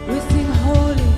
We sing holy.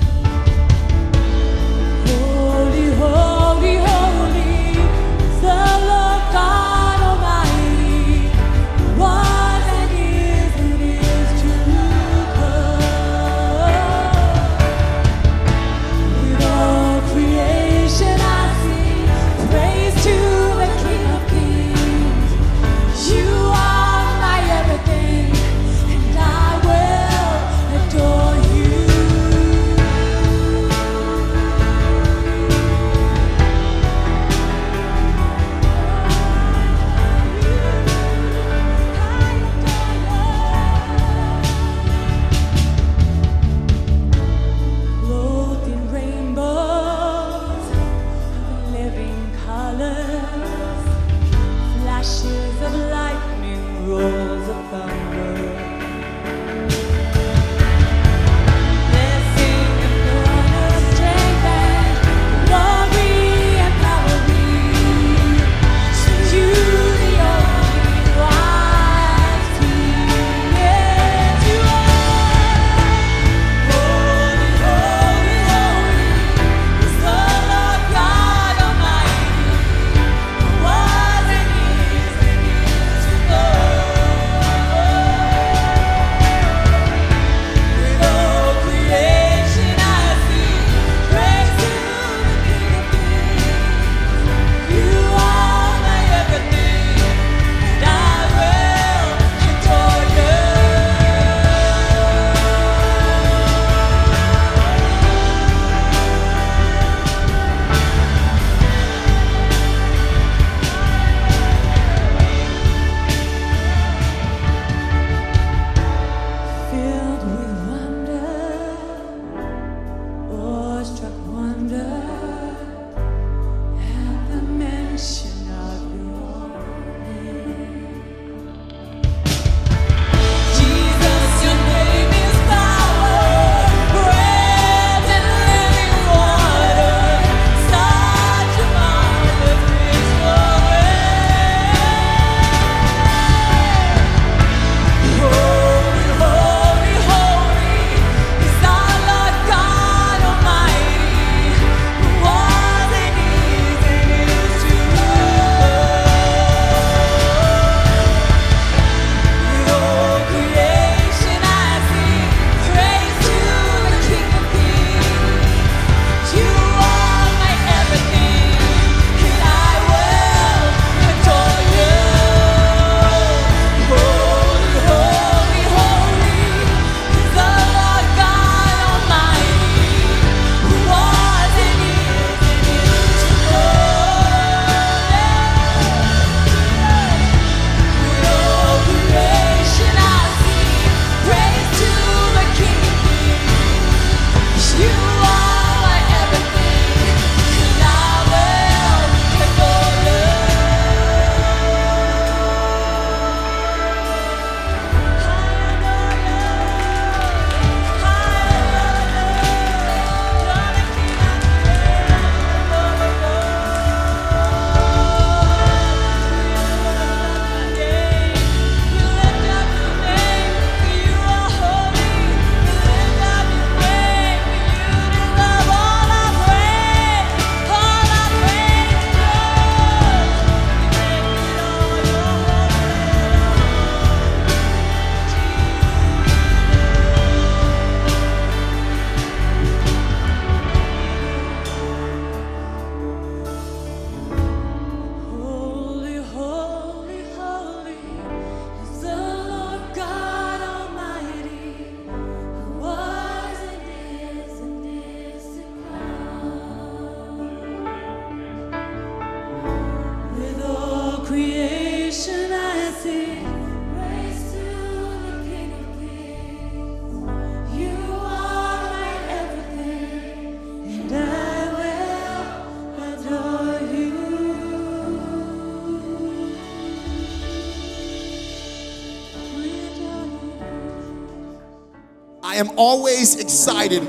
am always excited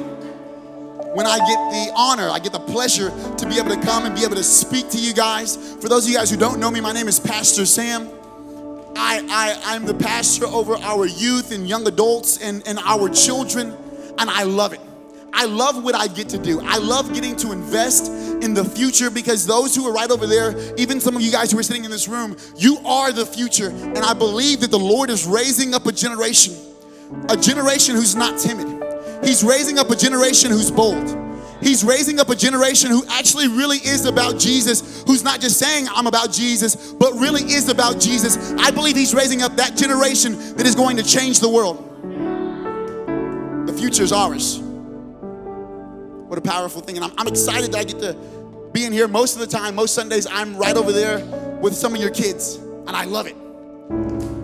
when I get the honor, I get the pleasure to be able to come and be able to speak to you guys. For those of you guys who don't know me, my name is Pastor Sam. I'm the pastor over our youth and young adults and our children, and I love it. I love what I get to do. I love getting to invest in the future, because those who are right over there, even some of you guys who are sitting in this room, you are the future. And I believe that the Lord is raising up a generation who's not timid. He's raising up a generation who's bold. He's raising up a generation who actually really is about Jesus, who's not just saying I'm about Jesus, but really is about Jesus. I believe he's raising up that generation that is going to change the world. The future is ours. What a powerful thing. And I'm excited that I get to be in here most of the time. Most Sundays, I'm right over there with some of your kids, and I love it.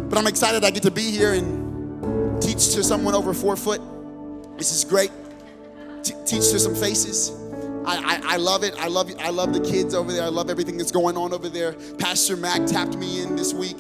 But I'm excited I get to be here and teach to someone over 4 foot. This is great. Teach to some faces. I love it. I love the kids over there. I love everything that's going on over there. Pastor Mac tapped me in this week.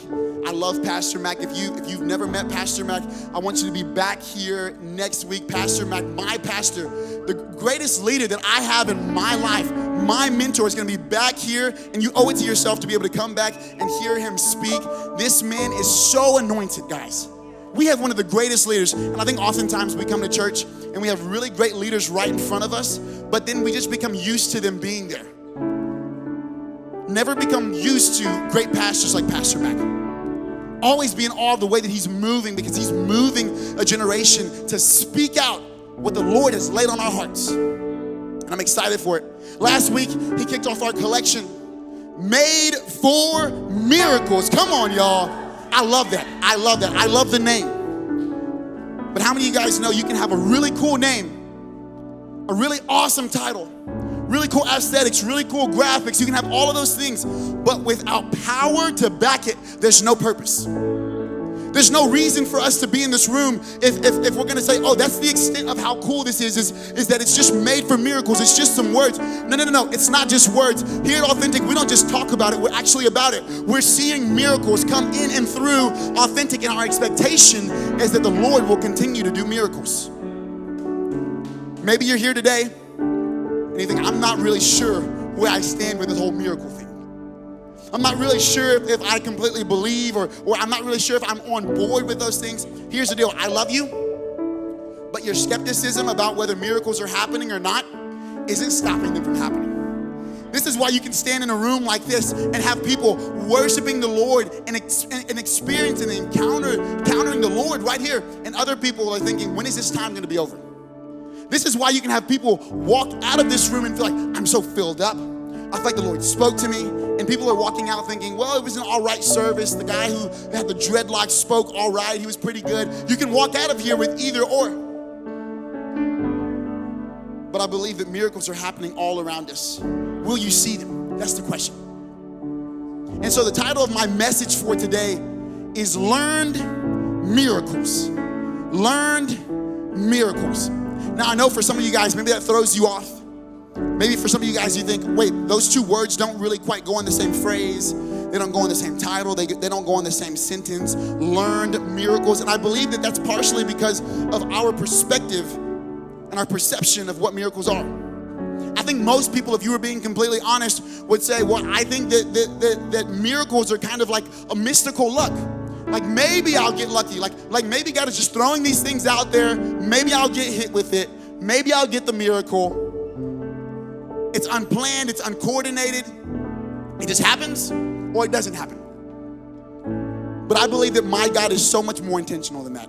I love Pastor Mac. If you've never met Pastor Mac, I want you to be back here next week. Pastor Mac, my pastor, the greatest leader that I have in my life, my mentor, is going to be back here, and you owe it to yourself to be able to come back and hear him speak. This man is so anointed, guys. We have one of the greatest leaders, and I think oftentimes we come to church and we have really great leaders right in front of us, but then we just become used to them being there. Never become used to great pastors like Pastor Mac. Always be in awe of the way that he's moving, because he's moving a generation to speak out what the Lord has laid on our hearts. And I'm excited for it. Last week, he kicked off our collection, Made for Miracles. Come on, y'all. I love that. I love that. I love the name. But how many of you guys know you can have a really cool name, a really awesome title, really cool aesthetics, really cool graphics? You can have all of those things, but without power to back it, there's no purpose. There's no reason for us to be in this room if we're gonna say, oh, that's the extent of how cool this is that it's just made for miracles. It's just some words. No. It's not just words. Here at Authentic, we don't just talk about it. We're actually about it. We're seeing miracles come in and through Authentic, and our expectation is that the Lord will continue to do miracles. Maybe you're here today and you think, I'm not really sure where I stand with this whole miracle thing. I'm not really sure if I completely believe, or I'm not really sure if I'm on board with those things. Here's the deal. I love you, but your skepticism about whether miracles are happening or not isn't stopping them from happening. This is why you can stand in a room like this and have people worshiping the Lord and experiencing and encountering the Lord right here. And other people are thinking, when is this time going to be over? This is why you can have people walk out of this room and feel like, I'm so filled up. I feel like the Lord spoke to me, and people are walking out thinking, well, it was an all right service. The guy who had the dreadlocks spoke all right. He was pretty good. You can walk out of here with either or. But I believe that miracles are happening all around us. Will you see them? That's the question. And so the title of my message for today is Learned Miracles. Learned Miracles. Now, I know for some of you guys, maybe that throws you off. Maybe for some of you guys, you think, wait, those two words don't really quite go in the same phrase. They don't go in the same title. They don't go in the same sentence. Learned miracles. And I believe that that's partially because of our perspective and our perception of what miracles are. I think most people, if you were being completely honest, would say, well, I think that miracles are kind of like a mystical luck. Like maybe I'll get lucky. Like maybe God is just throwing these things out there. Maybe I'll get hit with it. Maybe I'll get the miracle. It's unplanned, it's uncoordinated. It just happens or it doesn't happen. But I believe that my God is so much more intentional than that.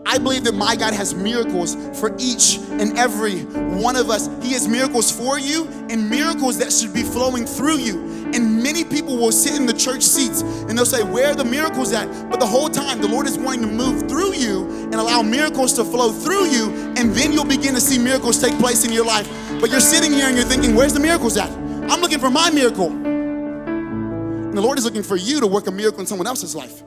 I believe that my God has miracles for each and every one of us. He has miracles for you and miracles that should be flowing through you. And many people will sit in the church seats and they'll say, where are the miracles at? But the whole time, the Lord is wanting to move through you and allow miracles to flow through you, and then you'll begin to see miracles take place in your life. But you're sitting here and you're thinking, where's the miracles at? I'm looking for my miracle. And the Lord is looking for you to work a miracle in someone else's life.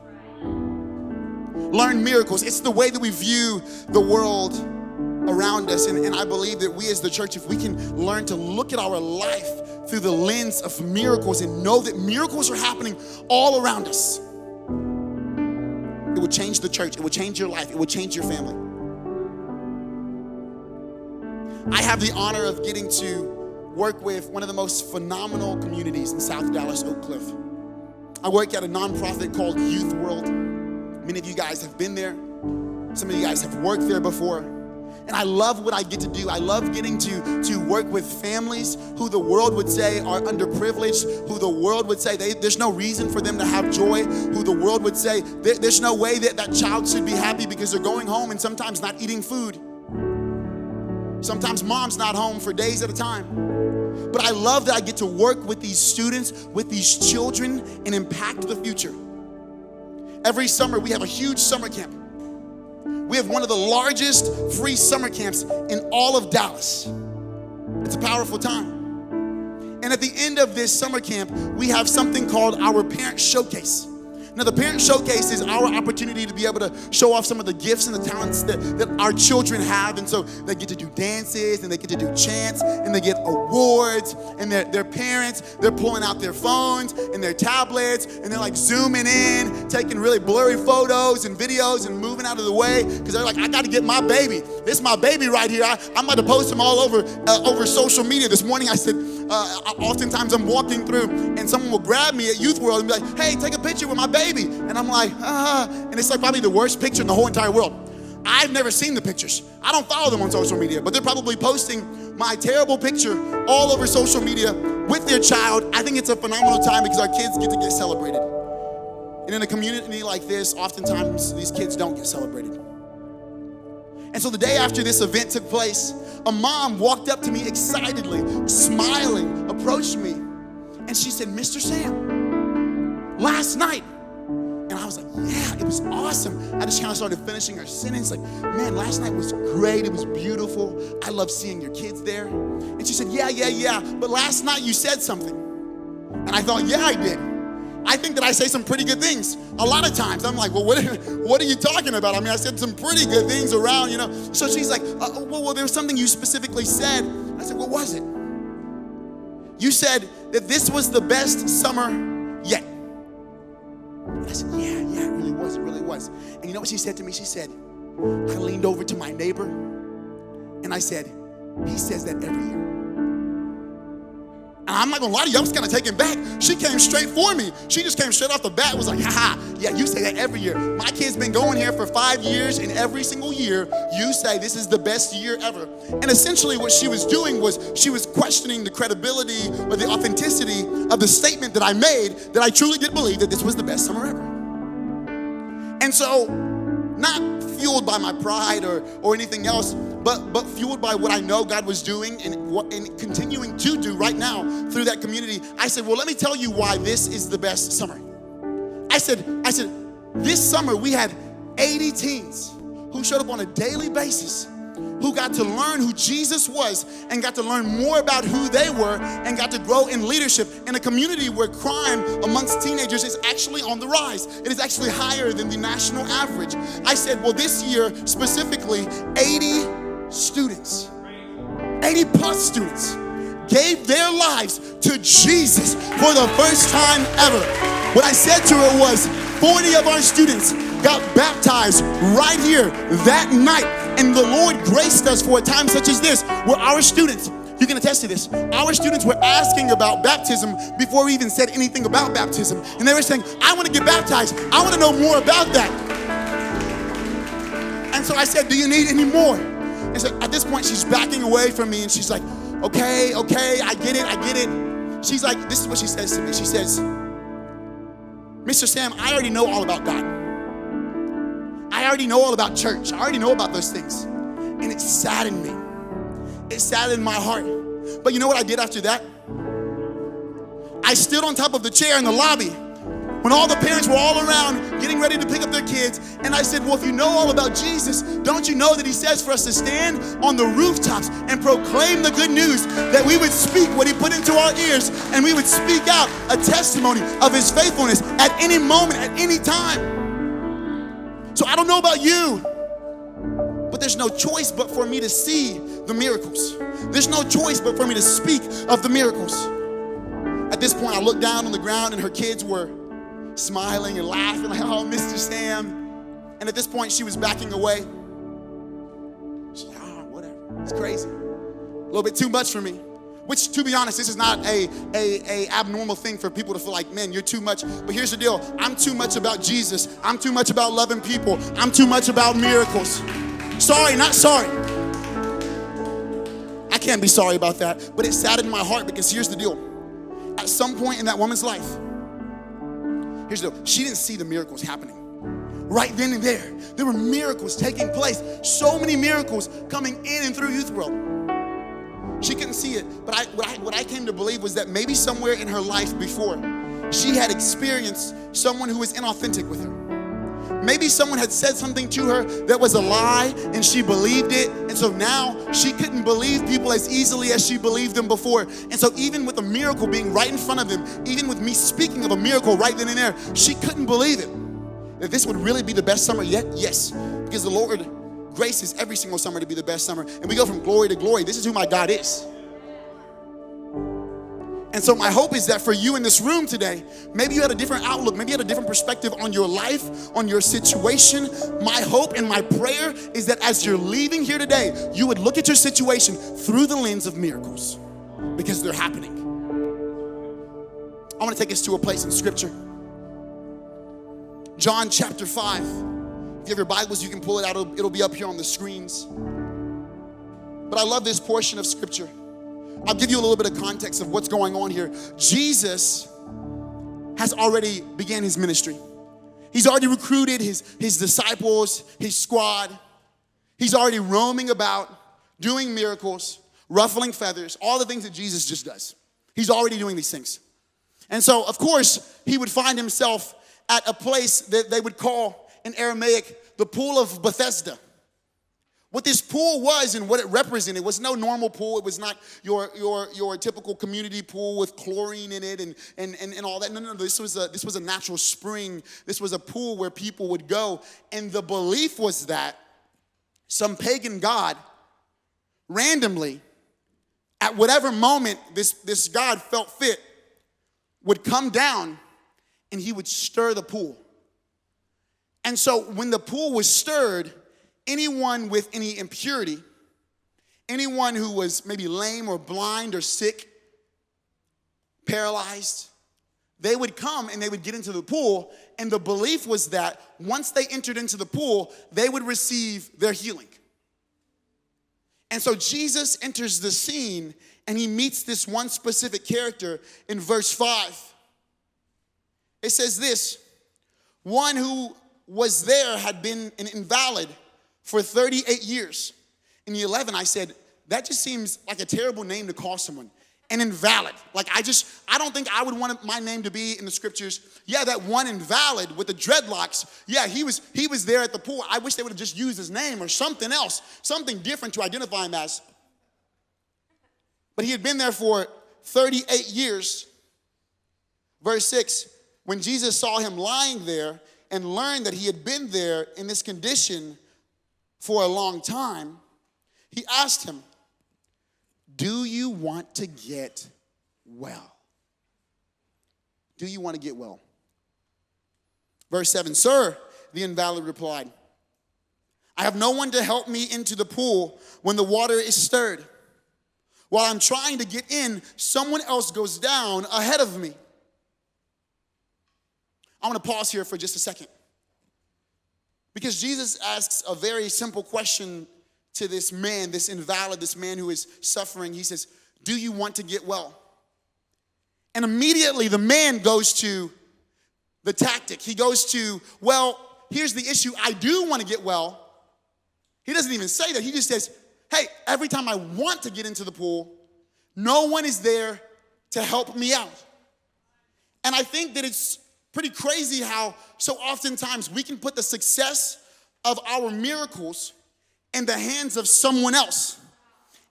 Learn miracles. It's the way that we view the world around us. And I believe that we as the church, if we can learn to look at our life through the lens of miracles and know that miracles are happening all around us, it will change the church. It will change your life. It will change your family. I have the honor of getting to work with one of the most phenomenal communities in South Dallas, Oak Cliff. I work at a nonprofit called Youth World. Many of you guys have been there. Some of you guys have worked there before. And I love what I get to do. I love getting to work with families who the world would say are underprivileged, who the world would say there's no reason for them to have joy, who the world would say there's no way that child should be happy because they're going home and sometimes not eating food. Sometimes mom's not home for days at a time. But I love that I get to work with these students, with these children, and impact the future. Every summer, we have a huge summer camp. We have one of the largest free summer camps in all of Dallas. It's a powerful time. And at the end of this summer camp, we have something called our Parent Showcase. Now, the Parent Showcase is our opportunity to be able to show off some of the gifts and the talents that our children have. And so they get to do dances, and they get to do chants, and they get awards. And their parents, they're pulling out their phones and their tablets, and they're like zooming in, taking really blurry photos and videos and moving out of the way because they're like, I got to get my baby. This is my baby right here. I'm about to post him all over social media. This morning I said, oftentimes I'm walking through and someone will grab me at Youth World and be like, hey, take a picture with my baby. And I'm like, and it's like probably the worst picture in the whole entire world. I've never seen the pictures. I don't follow them on social media, but they're probably posting my terrible picture all over social media with their child. I think it's a phenomenal time because our kids get to get celebrated. And in a community like this, oftentimes these kids don't get celebrated. And so the day after this event took place, a mom walked up to me excitedly, smiling, approached me, and she said, Mr. Sam, last night. And I was like, yeah, it was awesome. I just kind of started finishing her sentence like, man, last night was great. It was beautiful. I love seeing your kids there. And she said, yeah. But last night you said something. And I thought, yeah, I did. I think that I say some pretty good things. A lot of times I'm like, well, what are you talking about? I mean, I said some pretty good things around, So she's like, well, there was something you specifically said. I said, what was it? You said that this was the best summer yet. And I said, yeah, it really was. And you know what she said to me? She said, I leaned over to my neighbor and I said, he says that every year. And I'm not gonna lie to you, I was kind of taken back. She came straight for me. She just came straight off the bat, was like, yeah, you say that every year. My kid's been going here for 5 years, and every single year, you say this is the best year ever. And essentially what she was doing was she was questioning the credibility or the authenticity of the statement that I made, that I truly did believe that this was the best summer ever. And so, not fueled by my pride or anything else, but fueled by what I know God was doing and continuing to do right now through that community, I said, well, let me tell you why this is the best summer. I said, this summer we had 80 teens who showed up on a daily basis, who got to learn who Jesus was and got to learn more about who they were and got to grow in leadership in a community where crime amongst teenagers is actually on the rise. It is actually higher than the national average. I said, well, this year specifically, 80 students, 80 plus students gave their lives to Jesus for the first time ever. What I said to her was 40 of our students got baptized right here that night. And the Lord graced us for a time such as this, where our students, you can attest to this, our students were asking about baptism before we even said anything about baptism. And they were saying, I want to get baptized. I want to know more about that. And so I said, do you need any more? And so at this point, she's backing away from me and she's like, okay, I get it. She's like, this is what she says to me. She says, Mr. Sam, I already know all about God. I already know all about church. I already know about those things. And it saddened me. It saddened my heart. But you know what I did after that? I stood on top of the chair in the lobby when all the parents were all around getting ready to pick up their kids. And I said, well, if you know all about Jesus, don't you know that he says for us to stand on the rooftops and proclaim the good news, that we would speak what he put into our ears and we would speak out a testimony of his faithfulness at any moment, at any time. So I don't know about you, but there's no choice but for me to see the miracles. There's no choice but for me to speak of the miracles. At this point, I looked down on the ground and her kids were smiling and laughing like, oh, Mr. Sam. And at this point, she was backing away. She's like, oh, whatever, it's crazy. little bit too much for me. Which, to be honest, this is not a abnormal thing for people to feel like, man, you're too much. But here's the deal. I'm too much about Jesus. I'm too much about loving people. I'm too much about miracles. Sorry, not sorry. I can't be sorry about that. But it saddened my heart because here's the deal. At some point in that woman's life, here's the deal. She didn't see the miracles happening. Right then and there were miracles taking place. So many miracles coming in and through Youth World. She couldn't see it, but what I came to believe was that maybe somewhere in her life before, she had experienced someone who was inauthentic with her. Maybe someone had said something to her that was a lie and she believed it, and so now she couldn't believe people as easily as she believed them before. And so even with a miracle being right in front of them, even with me speaking of a miracle right then and there, she couldn't believe it. That this would really be the best summer yet? Yes, because the Lord graces every single summer to be the best summer. And we go from glory to glory. This is who my God is. And so my hope is that for you in this room today, maybe you had a different outlook, maybe you had a different perspective on your life, on your situation. My hope and my prayer is that as you're leaving here today, you would look at your situation through the lens of miracles, because they're happening. I want to take us to a place in Scripture. John chapter 5. If you have your Bibles, you can pull it out. It'll be up here on the screens. But I love this portion of Scripture. I'll give you a little bit of context of what's going on here. Jesus has already began his ministry. He's already recruited his disciples, his squad. He's already roaming about, doing miracles, ruffling feathers, all the things that Jesus just does. He's already doing these things. And so, of course, he would find himself at a place that they would call in Aramaic the pool of Bethesda. What this pool was and what it represented was no normal pool. It was not your typical community pool with chlorine in it and all that. No. This was a natural spring. This was a pool where people would go. And the belief was that some pagan god randomly, at whatever moment this god felt fit, would come down and he would stir the pool. And so when the pool was stirred, anyone with any impurity, anyone who was maybe lame or blind or sick, paralyzed, they would come and they would get into the pool, and the belief was that once they entered into the pool, they would receive their healing. And so Jesus enters the scene and he meets this one specific character in verse 5. It says this, one who was there had been an invalid for 38 years. In the 11, I said, that just seems like a terrible name to call someone. An invalid. Like I don't think I would want my name to be in the scriptures. Yeah, that one invalid with the dreadlocks. Yeah, he was there at the pool. I wish they would have just used his name or something else, something different to identify him as. But he had been there for 38 years. Verse 6, when Jesus saw him lying there and learned that he had been there in this condition for a long time, he asked him, do you want to get well? Do you want to get well? Verse 7, sir, the invalid replied, I have no one to help me into the pool when the water is stirred. While I'm trying to get in, someone else goes down ahead of me. I want to pause here for just a second. Because Jesus asks a very simple question to this man, this invalid, this man who is suffering. He says, do you want to get well? And immediately the man goes to the tactic. He goes to, well, here's the issue. I do want to get well. He doesn't even say that. He just says, hey, every time I want to get into the pool, no one is there to help me out. And I think that it's pretty crazy how so oftentimes we can put the success of our miracles in the hands of someone else.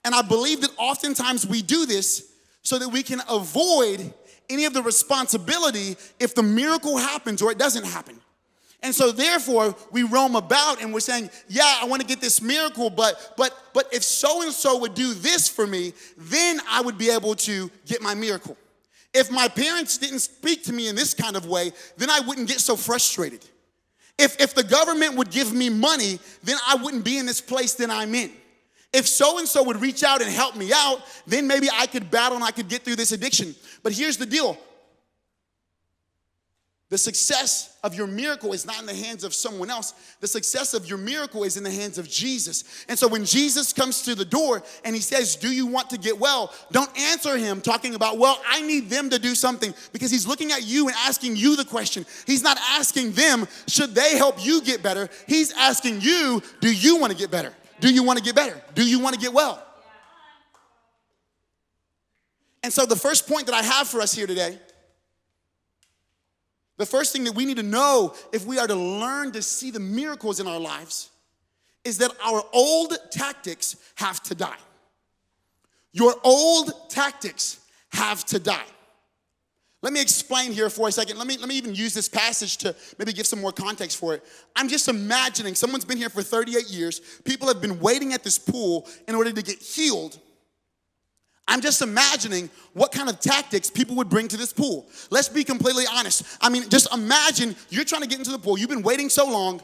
And I believe that oftentimes we do this so that we can avoid any of the responsibility if the miracle happens or it doesn't happen. And so therefore we roam about and we're saying, yeah, I want to get this miracle, but if so-and-so would do this for me, then I would be able to get my miracle. If my parents didn't speak to me in this kind of way, then I wouldn't get so frustrated. If the government would give me money, then I wouldn't be in this place that I'm in. If so-and-so would reach out and help me out, then maybe I could battle and I could get through this addiction. But here's the deal. The success of your miracle is not in the hands of someone else. The success of your miracle is in the hands of Jesus. And so when Jesus comes to the door and he says, do you want to get well? Don't answer him talking about, well, I need them to do something, because he's looking at you and asking you the question. He's not asking them, should they help you get better? He's asking you, do you want to get better? Do you want to get better? Do you want to get well? And so the first point that I have for us here today, the first thing that we need to know if we are to learn to see the miracles in our lives is that our old tactics have to die. Your old tactics have to die. Let me explain here for a second. Let me even use this passage to maybe give some more context for it. I'm just imagining someone's been here for 38 years. People have been waiting at this pool in order to get healed. I'm just imagining what kind of tactics people would bring to this pool. Let's be completely honest. I mean, just imagine you're trying to get into the pool. You've been waiting so long.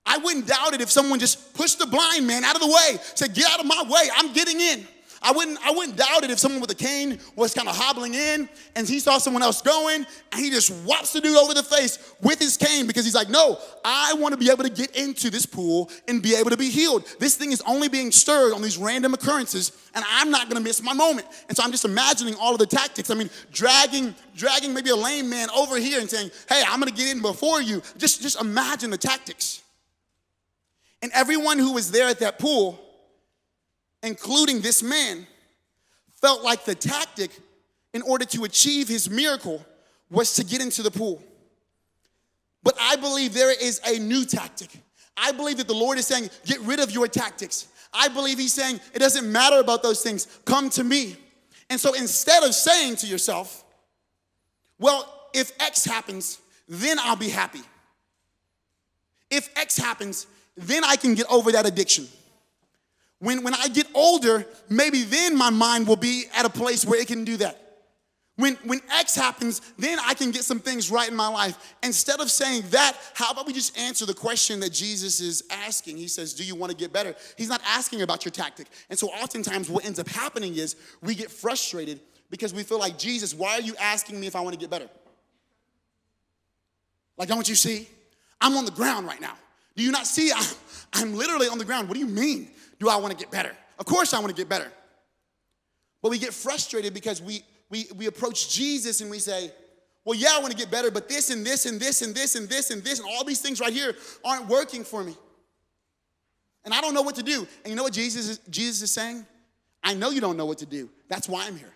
I wouldn't doubt it if someone just pushed the blind man out of the way, said, get out of my way, I'm getting in. I wouldn't doubt it if someone with a cane was kind of hobbling in and he saw someone else going and he just whops the dude over the face with his cane, because he's like, no, I want to be able to get into this pool and be able to be healed. This thing is only being stirred on these random occurrences and I'm not going to miss my moment. And so I'm just imagining all of the tactics. I mean, dragging maybe a lame man over here and saying, hey, I'm going to get in before you. Just imagine the tactics. And everyone who was there at that pool, including this man, felt like the tactic in order to achieve his miracle was to get into the pool. But I believe there is a new tactic. I believe that the Lord is saying, get rid of your tactics. I believe he's saying, it doesn't matter about those things. Come to me. And so instead of saying to yourself, well, if X happens, then I'll be happy. If X happens, then I can get over that addiction. When I get older, maybe then my mind will be at a place where it can do that. When X happens, then I can get some things right in my life. Instead of saying that, how about we just answer the question that Jesus is asking? He says, do you want to get better? He's not asking about your tactic. And so oftentimes what ends up happening is we get frustrated because we feel like, Jesus, why are you asking me if I want to get better? Like, don't you see? I'm on the ground right now. Do you not see? I'm literally on the ground. What do you mean? Do I want to get better? Of course I want to get better. But we get frustrated because we approach Jesus and we say, well, yeah, I want to get better, but this and this and this and this and this and this and all these things right here aren't working for me. And I don't know what to do. And you know what Jesus is saying? I know you don't know what to do. That's why I'm here.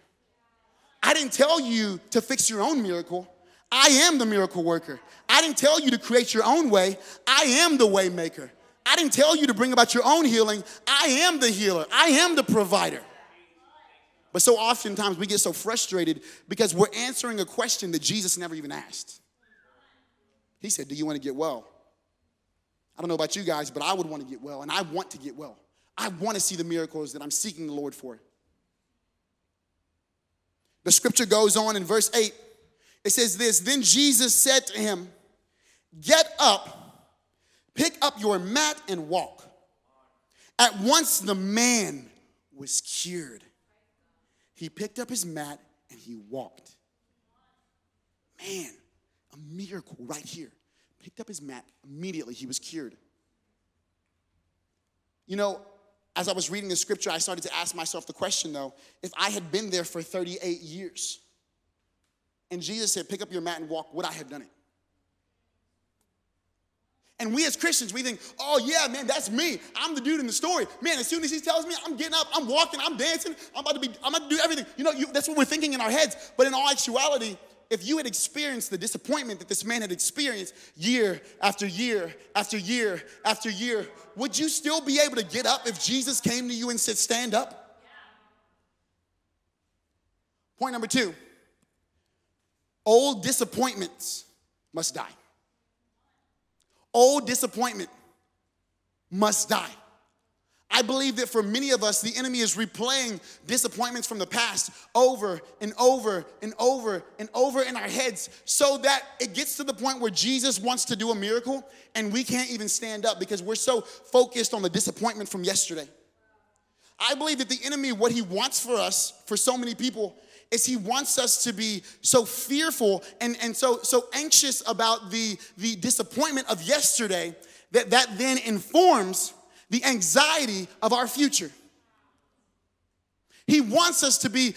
I didn't tell you to fix your own miracle. I am the miracle worker. I didn't tell you to create your own way. I am the way maker. I didn't tell you to bring about your own healing. I am the healer. I am the provider. But so oftentimes we get so frustrated because we're answering a question that Jesus never even asked. He said, do you want to get well? I don't know about you guys, but I would want to get well, and I want to get well. I want to see the miracles that I'm seeking the Lord for. The scripture goes on in verse 8. It says this, then Jesus said to him, get up. Pick up your mat and walk. At once the man was cured. He picked up his mat and he walked. Man, a miracle right here. Picked up his mat, immediately he was cured. You know, as I was reading the scripture, I started to ask myself the question though, if I had been there for 38 years and Jesus said, pick up your mat and walk, would I have done it? And we as Christians, we think, oh yeah, man, that's me. I'm the dude in the story. Man, as soon as he tells me, I'm getting up, I'm walking, I'm dancing, I'm about to do everything. You know, that's what we're thinking in our heads. But in all actuality, if you had experienced the disappointment that this man had experienced year after year after year after year, would you still be able to get up if Jesus came to you and said, stand up? Point number 2, old disappointments must die. Old disappointment must die. I believe that for many of us, the enemy is replaying disappointments from the past over and over and over and over in our heads so that it gets to the point where Jesus wants to do a miracle and we can't even stand up because we're so focused on the disappointment from yesterday. I believe that the enemy, what he wants for us, for so many people, is he wants us to be so fearful and so anxious about the disappointment of yesterday that then informs the anxiety of our future. He wants us to be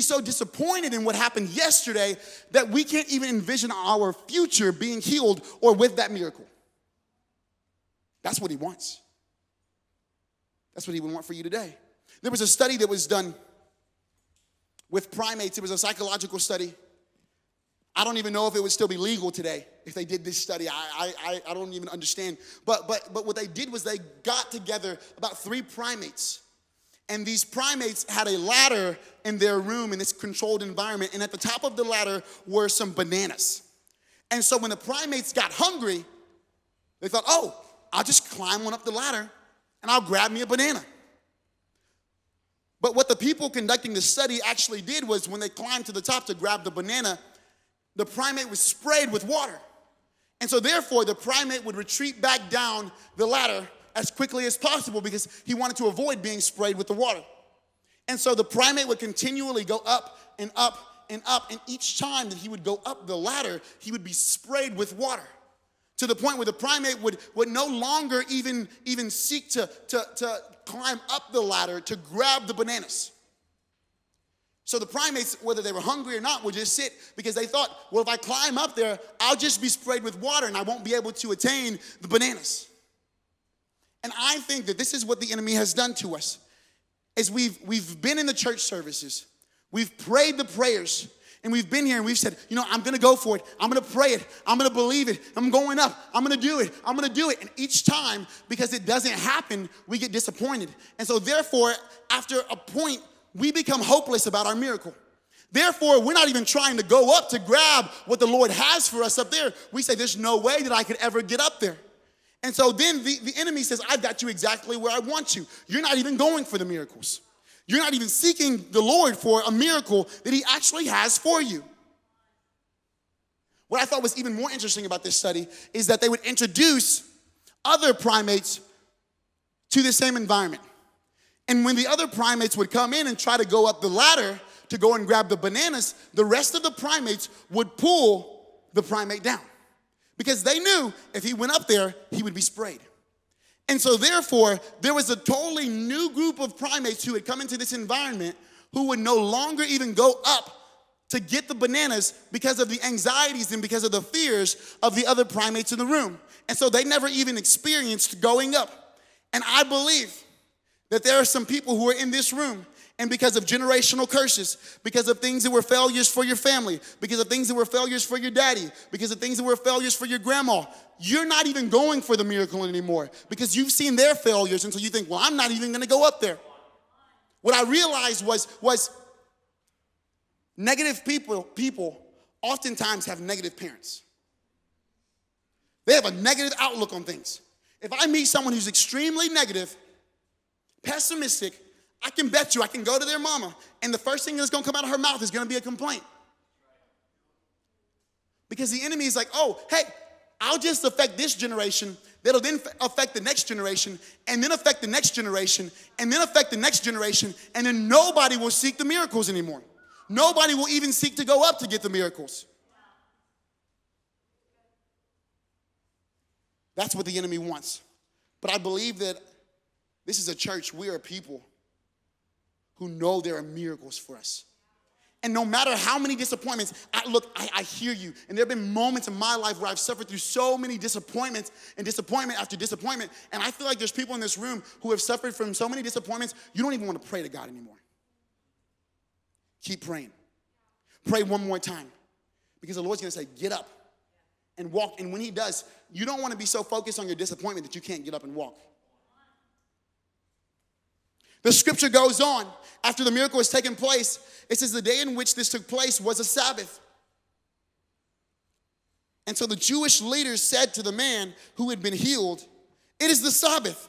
so disappointed in what happened yesterday that we can't even envision our future being healed or with that miracle. That's what he wants. That's what he would want for you today. There was a study that was done with primates. It was a psychological study. I don't even know if it would still be legal today if they did this study. I don't even understand. But what they did was they got together about 3 primates. And these primates had a ladder in their room in this controlled environment. And at the top of the ladder were some bananas. And so when the primates got hungry, they thought, oh, I'll just climb on up the ladder and I'll grab me a banana. But what the people conducting the study actually did was when they climbed to the top to grab the banana, the primate was sprayed with water. And so therefore, the primate would retreat back down the ladder as quickly as possible because he wanted to avoid being sprayed with the water. And so the primate would continually go up and up and up. And each time that he would go up the ladder, he would be sprayed with water to the point where the primate would no longer even seek to climb up the ladder to grab the bananas. So the primates, whether they were hungry or not, would just sit because they thought, well, if I climb up there, I'll just be sprayed with water and I won't be able to attain the bananas. And I think that this is what the enemy has done to us. Is we've been in the church services, we've prayed the prayers, and we've been here and we've said, I'm going to go for it. I'm going to pray it. I'm going to believe it. I'm going up. I'm going to do it. I'm going to do it. And each time, because it doesn't happen, we get disappointed. And so therefore, after a point, we become hopeless about our miracle. Therefore, we're not even trying to go up to grab what the Lord has for us up there. We say, there's no way that I could ever get up there. And so then the enemy says, I've got you exactly where I want you. You're not even going for the miracles. You're not even seeking the Lord for a miracle that he actually has for you. What I thought was even more interesting about this study is that they would introduce other primates to the same environment. And when the other primates would come in and try to go up the ladder to go and grab the bananas, the rest of the primates would pull the primate down. Because they knew if he went up there, he would be sprayed. And so therefore, there was a totally new group of primates who had come into this environment who would no longer even go up to get the bananas because of the anxieties and because of the fears of the other primates in the room. And so they never even experienced going up. And I believe that there are some people who are in this room, and because of generational curses, because of things that were failures for your family, because of things that were failures for your daddy, because of things that were failures for your grandma, you're not even going for the miracle anymore because you've seen their failures, and so you think, well, I'm not even going to go up there. What I realized was negative people oftentimes have negative parents. They have a negative outlook on things. If I meet someone who's extremely negative, pessimistic, I can bet you I can go to their mama, and the first thing that's going to come out of her mouth is going to be a complaint. Because the enemy is like, oh, hey, I'll just affect this generation. That'll then affect the next generation, and then affect the next generation, and then affect the next generation, and then nobody will seek the miracles anymore. Nobody will even seek to go up to get the miracles. That's what the enemy wants. But I believe that this is a church, we are people who know there are miracles for us. And no matter how many disappointments, I hear you. And there have been moments in my life where I've suffered through so many disappointments and disappointment after disappointment. And I feel like there's people in this room who have suffered from so many disappointments, you don't even want to pray to God anymore. Keep praying. Pray one more time. Because the Lord's going to say, get up and walk. And when he does, you don't want to be so focused on your disappointment that you can't get up and walk. The scripture goes on. After the miracle has taken place, it says the day in which this took place was a Sabbath. And so the Jewish leaders said to the man who had been healed, it is the Sabbath.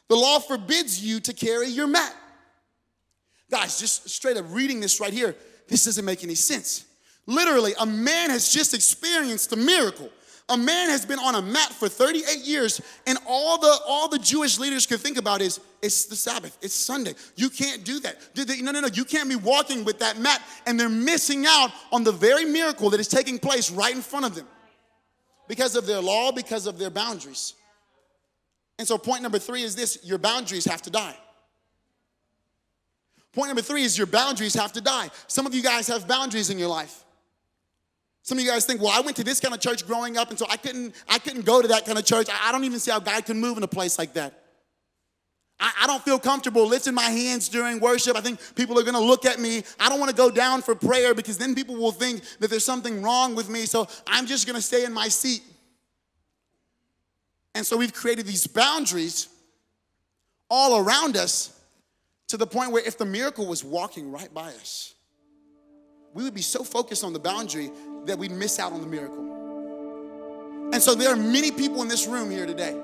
The law forbids you to carry your mat. Guys, just straight up reading this right here, this doesn't make any sense. Literally, a man has just experienced a miracle. A man has been on a mat for 38 years, and all the Jewish leaders could think about is, it's the Sabbath, it's Sunday. You can't do that. No, you can't be walking with that mat, and they're missing out on the very miracle that is taking place right in front of them because of their law, because of their boundaries. And so point number 3 is this: your boundaries have to die. Point number 3 is your boundaries have to die. Some of you guys have boundaries in your life. Some of you guys think, well, I went to this kind of church growing up, and so I couldn't go to that kind of church. I don't even see how God can move in a place like that. I don't feel comfortable lifting my hands during worship. I think people are going to look at me. I don't want to go down for prayer because then people will think that there's something wrong with me, so I'm just going to stay in my seat. And so we've created these boundaries all around us to the point where if the miracle was walking right by us, we would be so focused on the boundary that we'd miss out on the miracle. And so there are many people in this room here today.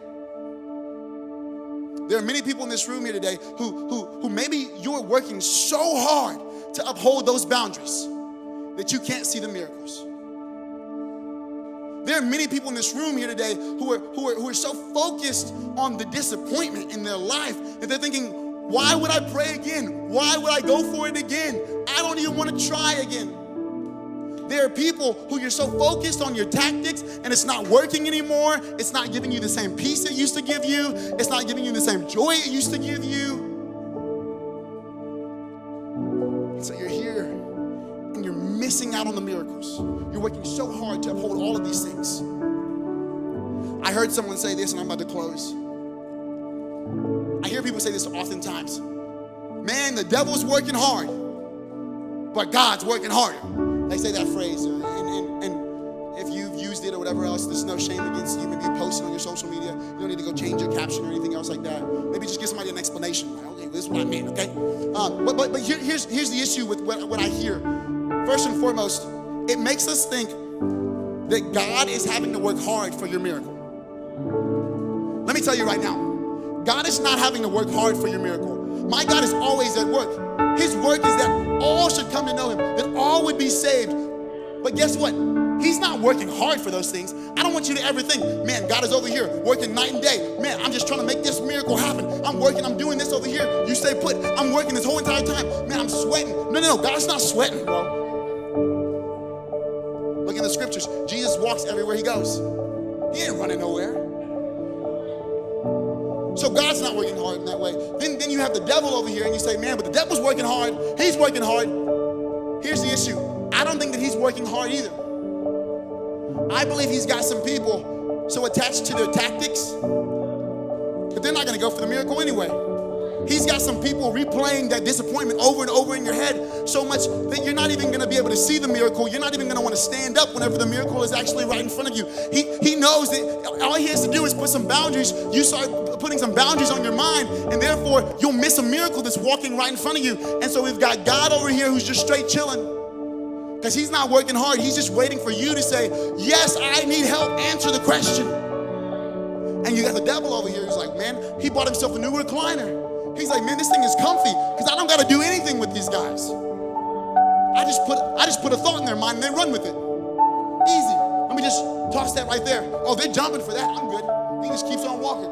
There are many people in this room here today who maybe you're working so hard to uphold those boundaries that you can't see the miracles. There are many people in this room here today who are so focused on the disappointment in their life that they're thinking, why would I pray again? Why would I go for it again? I don't even want to try again. There are people who you're so focused on your tactics and it's not working anymore. It's not giving you the same peace it used to give you. It's not giving you the same joy it used to give you. So you're here and you're missing out on the miracles. You're working so hard to uphold all of these things. I heard someone say this, and I'm about to close. I hear people say this oftentimes. Man, the devil's working hard, but God's working harder. They say that phrase, and if you've used it or whatever else, there's no shame against you. Maybe you post it on your social media. You don't need to go change your caption or anything else like that. Maybe just give somebody an explanation. Like, okay, this is what I meant, okay? But here's the issue with what I hear. First and foremost, it makes us think that God is having to work hard for your miracle. Let me tell you right now, God is not having to work hard for your miracle. My God is always at work. His work is that all should come to know him, that all would be saved. But guess what? He's not working hard for those things. I don't want you to ever think, man, God is over here working night and day. Man, I'm just trying to make this miracle happen. I'm working, I'm doing this over here. You stay put. I'm working this whole entire time. Man, I'm sweating. No, God's not sweating, bro. Look in the scriptures. Jesus walks everywhere he goes. He ain't running nowhere. So God's not working hard in that way. Then you have the devil over here and you say, man, but the devil's working hard. He's working hard. Here's the issue. I don't think that he's working hard either. I believe he's got some people so attached to their tactics that they're not going to go for the miracle anyway. He's got some people replaying that disappointment over and over in your head so much that you're not even going to be able to see the miracle. You're not even going to want to stand up whenever the miracle is actually right in front of you. He knows that all he has to do is put some boundaries. You start putting some boundaries on your mind, and therefore you'll miss a miracle that's walking right in front of you. And so we've got God over here who's just straight chilling because he's not working hard. He's just waiting for you to say, yes, I need help. Answer the question. And you got the devil over here who's like, man, he bought himself a new recliner. He's like, man, this thing is comfy because I don't got to do anything with these guys. I just put a thought in their mind and they run with it. Easy. Let me just toss that right there. Oh, they're jumping for that. I'm good. He just keeps on walking.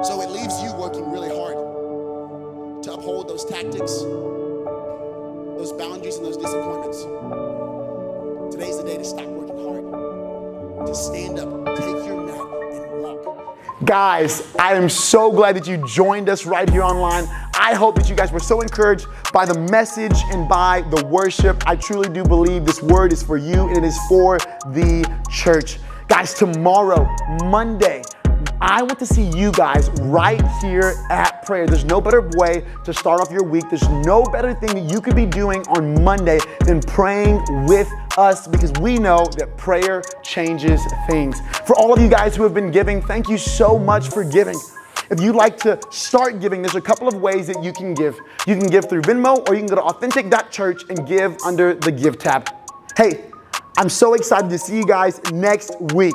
So it leaves you working really hard to uphold those tactics, those boundaries, and those disappointments. Today's the day to stop working hard, to stand up, take your mat, and walk. Guys, I am so glad that you joined us right here online. I hope that you guys were so encouraged by the message and by the worship. I truly do believe this word is for you and it is for the church. Guys, tomorrow, Monday, I want to see you guys right here at prayer. There's no better way to start off your week. There's no better thing that you could be doing on Monday than praying with us because we know that prayer changes things. For all of you guys who have been giving, thank you so much for giving. If you'd like to start giving, there's a couple of ways that you can give. You can give through Venmo or you can go to authentic.church and give under the Give tab. Hey, I'm so excited to see you guys next week.